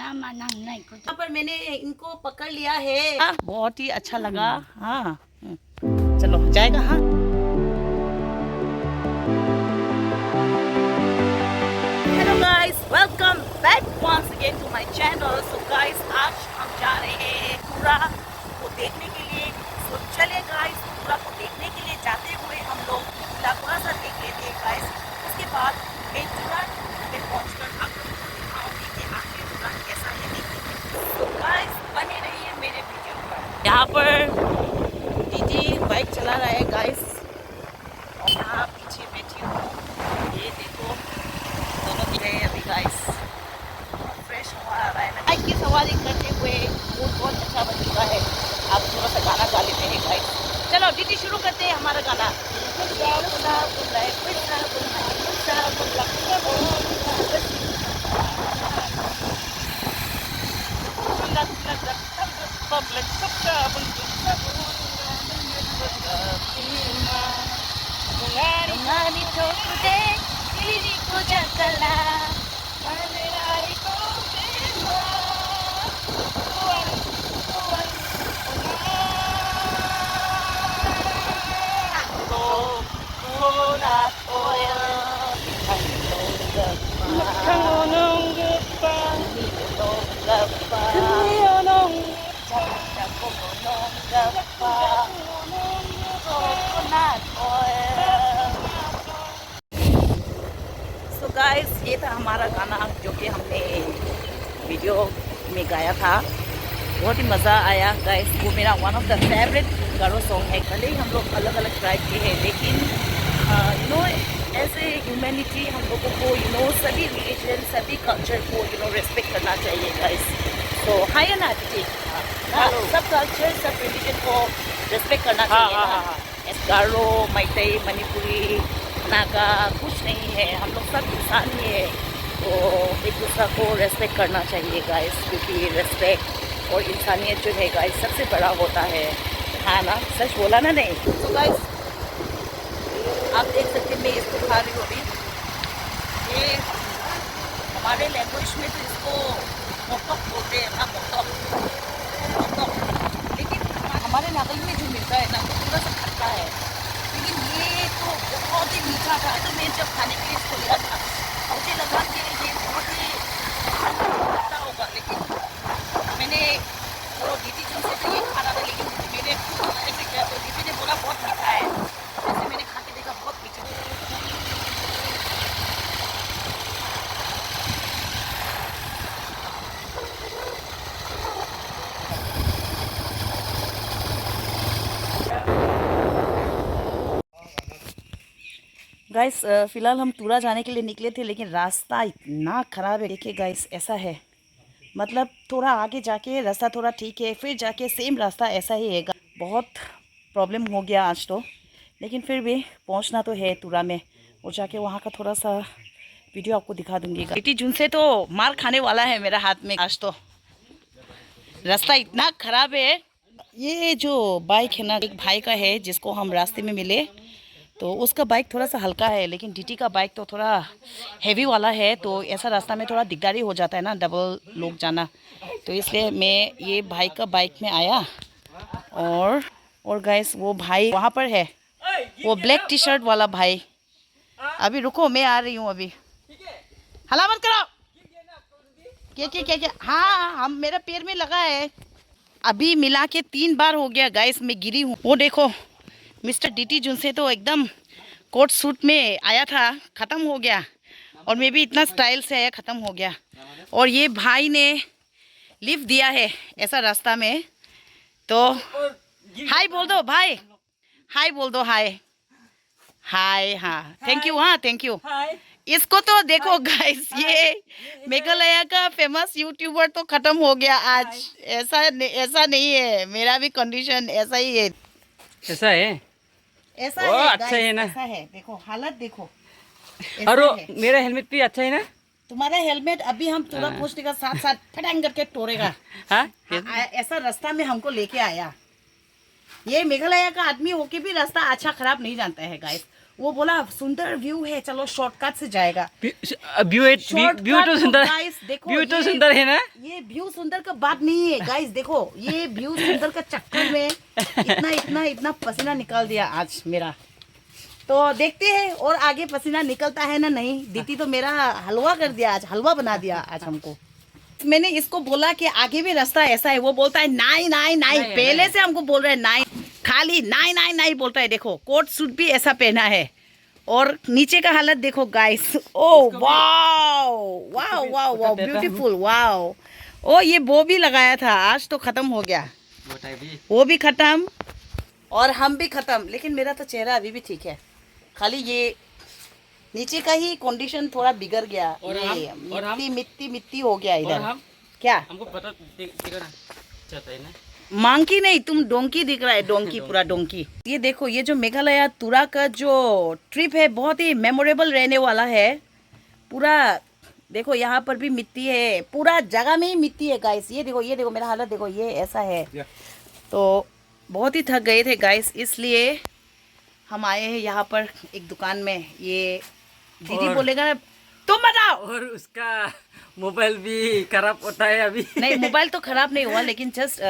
यहाँ पर मैंने इनको पकड़ लिया है, बहुत ही अच्छा लगा। हाँ चलो जाएगा। हाँ hello guys, welcome back once again to my channel. So guys, आज हम जा रहे हैं पूरा को देखने के लिए। तो चलिए गाइस, पूरा को देखने के लिए जाते हुए हम लोग पूरा थोड़ा सा देख लेते हैं गाइस। उसके बाद मैं तुरंत में पहुंचकर आप लोगों को दिखाऊंगी कि आखिर पूरा कैसा है देखने में। तो गाइस बने रहिए मेरे वीडियो पर। यहाँ पर दीदी बाइक चला रहा है गाइस, और यहाँ पीछे बैठी हूँ। ये देखो दोनों भी गए अभी गाइस, फ्रेश हवा आ रहा है। बाइक की सवारी करते हुए मूड बहुत अच्छा बन चुका है। आप थोड़ा सा गाना गा लेते हैं गाइस। चलो दीदी शुरू करते हैं हमारा गाना। सो गाइस, ये था हमारा गाना जो कि हमने वीडियो में गाया था। बहुत ही मज़ा आया गाइस। वो मेरा one of the favourite Garo song है। भले ही हम लोग अलग अलग ट्राइब के हैं, लेकिन you know as a humanity हम लोगों को सभी रिलीजन, सभी कल्चर को रेस्पेक्ट करना चाहिए गाइस। तो हाँ या ना ठीक, सब कल्चर सब रिलीजन को रेस्पेक्ट करना चाहिए ना। गारो, मैतई, मणिपुरी, नागा कुछ नहीं है, हम लोग सब इंसान ही है। तो एक दूसरा को रेस्पेक्ट करना चाहिए गाइस, क्योंकि रेस्पेक्ट और इंसानियत जो है गाइस सबसे बड़ा होता है। हाँ ना, सच बोला ना नहीं? तो गाइस आप देख सकते हैं मैं इसको खा रही हूँ अभी। ये हमारे लैंग्वेज में तो इसको मोटक बोलते हैं ना, मोटक। लेकिन हमारे नागल में जो मिलता है ना वो थोड़ा सा खट्टा है, लेकिन ये तो बहुत ही मीठा था। तो मैं जब खाने के लिए इसको लिया था मुझे लगा कि ये बहुत ही खट्टा होगा, लेकिन मैंने वो दीदी जो से तो ये खाना था, लेकिन मैंने ऐसे किया तो दीदी ने बोला बहुत मीठा है। जैसे मैंने खा के देखा बहुत मीठा। गाइस फ़िलहाल हम तुरा जाने के लिए निकले थे, लेकिन रास्ता इतना ख़राब है। देखिए गाइस, ऐसा है, मतलब थोड़ा आगे जाके रास्ता थोड़ा ठीक है, फिर जाके सेम रास्ता ऐसा ही है। बहुत प्रॉब्लम हो गया आज तो, लेकिन फिर भी पहुंचना तो है तुरा में, और जाके वहाँ का थोड़ा सा वीडियो आपको दिखा दूँगी। बेटी जून से तो मार खाने वाला है मेरा हाथ में आज तो। रास्ता इतना ख़राब है। ये जो बाइक है ना, एक भाई का है जिसको हम रास्ते में मिले, तो उसका बाइक थोड़ा सा हल्का है, लेकिन डीटी का बाइक तो थोड़ा हैवी वाला है। तो ऐसा रास्ता में थोड़ा दिकदारी हो जाता है ना, डबल लोग जाना। तो इसलिए मैं ये भाई का बाइक में आया। और गाइस वो भाई वहाँ पर है, वो ब्लैक टी शर्ट वाला भाई। अभी रुको, मैं आ रही हूँ अभी। हला मत करो। क्या? हाँ, हम मेरा पैर में लगा है। अभी मिला के 3 बार हो गया गाइस, मैं गिरी हूँ। वो देखो मिस्टर डीटी जुन से तो एकदम कोट सूट में आया था, ख़त्म हो गया। और मैं भी इतना स्टाइल से आया, ख़त्म हो गया। और ये भाई ने लिफ्ट दिया है ऐसा रास्ता में। तो हाय बोल दो भाई, हाय बोल दो, हाय हाय। हाँ थैंक यू, हाँ थैंक यू। इसको तो देखो गाइस, ये मेघालय का फेमस यूट्यूबर तो ख़त्म हो गया आज। ऐसा नहीं है, मेरा भी कंडीशन ऐसा ही है। ऐसा है, ऐसा है अच्छा है ना। ऐसा है, देखो हालत देखो। और मेरा हेलमेट भी अच्छा है ना। तुम्हारा हेलमेट अभी हम तुरंत पहुंचने का साथ साथ फटांग करके तोड़ेगा। हाँ? ऐसा रास्ता में हमको लेके आया। ये मेघालय का आदमी होके भी रास्ता अच्छा खराब नहीं जानता है गाइस। वो बोला सुंदर व्यू है, चलो शॉर्टकट से जाएगा। व्यू तो सुंदर, गाइस देखो, व्यू तो सुंदर है ना। ये व्यू सुंदर का बात नहीं है गाइस, देखो ये व्यू सुंदर का चक्कर में इतना इतना इतना पसीना निकाल दिया आज मेरा। तो देखते हैं और आगे पसीना निकलता है ना नहीं। दीदी तो मेरा हलवा कर दिया आज, हलवा बना दिया आज हमको। मैंने इसको बोला कि आगे भी रास्ता ऐसा है, वो बोलता है नहीं नहीं नहीं, पहले से हमको बोल रहे हैं नहीं, खाली नहीं नहीं नहीं बोलता है। देखो कोट सूट भी ऐसा पहना है और नीचे का हालत देखो guys. Oh wow wow wow wow beautiful wow. Oh ये वो भी लगाया था, आज तो खत्म हो गया, वो भी खत्म और हम भी खत्म। लेकिन मेरा तो चेहरा अभी भी ठीक है, खाली ये नीचे का ही कंडीशन थोड़ा बिगड़ गया। और मिट्टी मिट्टी मिट्टी हो गया इधर। हम क्या हमको पता दिखना चाहता है ना। मांकी नहीं, तुम डोंकी दिख रहा है, डोंकी पूरा डोंकी। ये देखो ये जो मेघालय तुरा का जो ट्रिप है बहुत ही मेमोरेबल रहने वाला है। पूरा देखो यहाँ पर भी मिट्टी है, पूरा जगह में ही मिट्टी है गाइस। ये देखो मेरा हालत देखो, ये ऐसा है। तो बहुत ही थक गए थे गाइस, इसलिए हम आए हैं यहाँ पर एक दुकान में। ये दीदी बोलेगा ना तुम बताओ। और उसका मोबाइल भी खराब होता है अभी। नहीं मोबाइल तो खराब नहीं हुआ, लेकिन जस्ट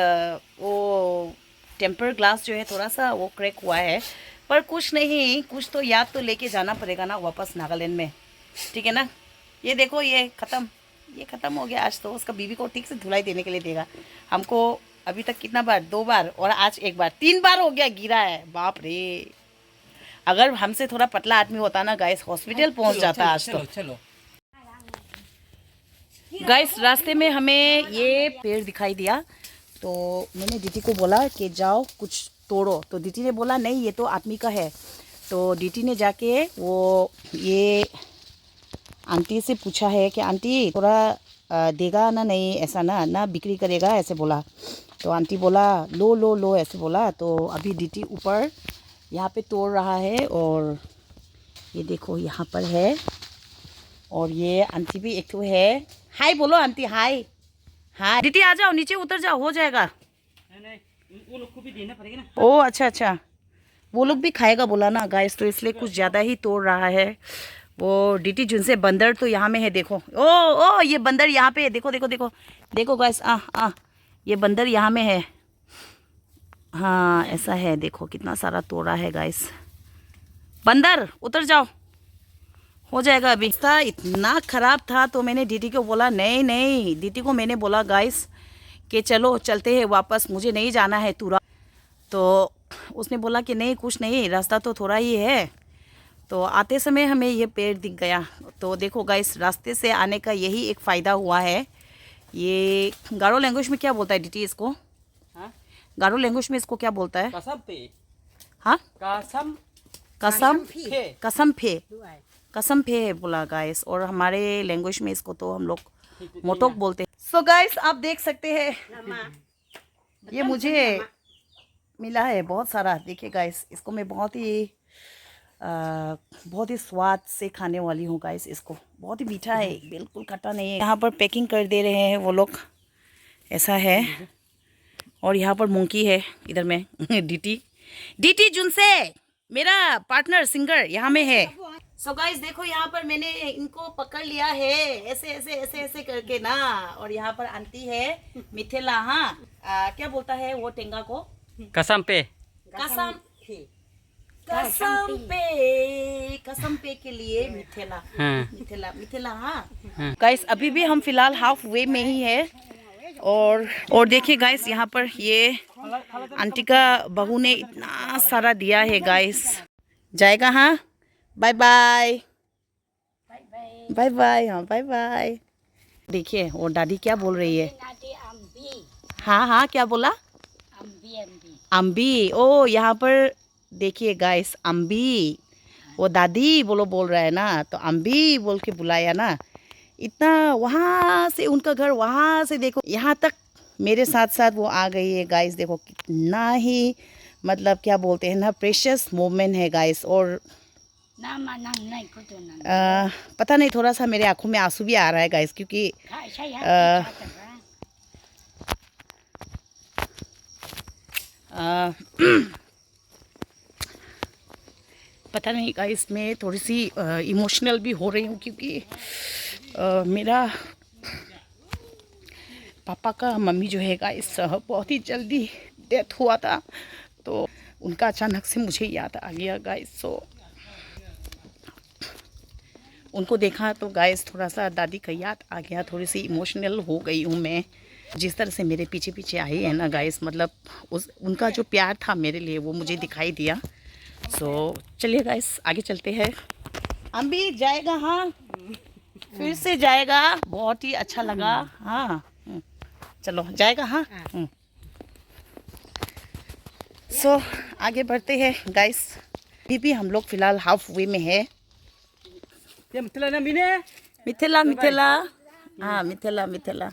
वो टेम्पर ग्लास जो है थोड़ा सा वो क्रैक हुआ है। पर कुछ नहीं, कुछ तो याद तो लेके जाना पड़ेगा ना वापस नागालैंड में, ठीक है ना। ये देखो ये ख़त्म हो गया आज। तो उसका बीवी को ठीक से धुलाई देने के लिए देगा हमको। अभी तक कितना बार, 2 बार और आज 1 बार, 3 बार हो गया गिरा है। बाप रे, अगर हमसे थोड़ा पतला आदमी होता ना गाइस, हॉस्पिटल पहुंच जाता आज तो। चलो गाइस रास्ते में हमें ये पेड़ दिखाई दिया, तो मैंने दीदी को बोला कि जाओ कुछ तोड़ो। तो दीदी ने बोला नहीं ये तो आदमी का है। तो दीदी ने जाके वो ये आंटी से पूछा है कि आंटी थोड़ा देगा ना, नहीं ऐसा ना बिक्री करेगा ऐसे बोला। तो आंटी बोला लो लो लो ऐसे बोला। तो अभी दीदी ऊपर यहाँ पे तोड़ रहा है और ये देखो यहाँ पर है। और ये आंटी भी एक तो है। हाय बोलो आंटी, हाय हाय। दीदी आ जाओ, नीचे उतर जाओ, हो जाएगा। नहीं वो लोग को भी देना पड़ेगा ना। ओ अच्छा, वो लोग भी खाएगा बोला ना गाइस, तो इसलिए कुछ ज़्यादा ही तोड़ रहा है वो डीटी। जिनसे बंदर तो यहाँ में है, देखो ओ ये बंदर यहाँ पे है, देखो गाइस। ये बंदर यहाँ में है। हाँ ऐसा है, देखो कितना सारा तोड़ा है गाइस। बंदर उतर जाओ, हो जाएगा अभी। रास्ता इतना ख़राब था तो मैंने दीदी को बोला नहीं, दीदी को मैंने बोला गाइस कि चलो चलते हैं वापस, मुझे नहीं जाना है तुरा। तो उसने बोला कि नहीं कुछ नहीं, रास्ता तो थोड़ा ही है। तो आते समय हमें ये पेड़ दिख गया। तो देखो गाइस, रास्ते से आने का यही एक फ़ायदा हुआ है। ये गारो लैंग्वेज में क्या बोलता है डीटी इसको? हाँ गारो लैंग्वेज में इसको क्या बोलता है? हाँ कसम फे है बोला गाइस। और हमारे लैंग्वेज में इसको तो हम लोग मोटोक बोलते हैं। सो गाइस आप देख सकते हैं ये मुझे मिला है बहुत सारा। देखिए गाइस, इसको मैं बहुत ही स्वाद से खाने वाली हूँ गाइस। इसको बहुत ही मीठा है, बिल्कुल खट्टा नहीं है। यहाँ पर पैकिंग कर दे रहे हैं वो लोग, ऐसा है। और यहाँ पर मूंगी है इधर में डीटी जुनसे मेरा पार्टनर सिंगर यहाँ में है। सो गाइस देखो यहाँ पर मैंने इनको पकड़ लिया है ऐसे करके ना। और यहाँ पर आंटी है मिथेला। हाँ क्या बोलता है वो टेंगा को? कसम पे के लिए मिथेला। हाँ गाइस अभी भी हम फिलहाल हाफ वे में ही है। और देखिए गाइस यहाँ पर ये आंटी का बहू ने इतना सारा दिया है गाइस। जाएगा। हाँ बाय बाय। हाँ बाय बाय। देखिए वो दादी क्या बोल रही है। हाँ क्या बोला? अम्बी। ओ यहाँ पर देखिए गाइस, अम्बी वो दादी बोल रहा है ना, तो अम्बी बोल के बुलाया ना। इतना वहाँ से उनका घर, वहाँ से देखो यहाँ तक मेरे साथ साथ वो आ गई है गाइस। देखो कितना ही मतलब क्या बोलते हैं ना, प्रेशियस मोमेंट है गाइस। और पता नहीं थोड़ा सा मेरे आंखों में आंसू भी आ रहा है गाइस, क्योंकि पता नहीं गाइस, मैं थोड़ी सी इमोशनल भी हो रही हूँ क्योंकि मेरा पापा का मम्मी जो है गाइस बहुत ही जल्दी डेथ हुआ था, तो उनका अचानक से मुझे याद आ गया गाइस। सो उनको देखा तो गाइस थोड़ा सा दादी का याद आ गया, थोड़ी सी इमोशनल हो गई हूँ मैं। जिस तरह से मेरे पीछे पीछे आई है ना गाइस, मतलब उनका जो प्यार था मेरे लिए वो मुझे दिखाई दिया। सो चलिए गाइस आगे चलते हैं। अम्बी जाएगा, हाँ फिर से जाएगा, बहुत ही अच्छा लगा। हाँ चलो जाएगा, हाँ। सो आगे बढ़ते हैं गाइस। अभी भी हम लोग फिलहाल हाफ वे में है। मिथिला मिथिला, हाँ मिथिला मिथिला।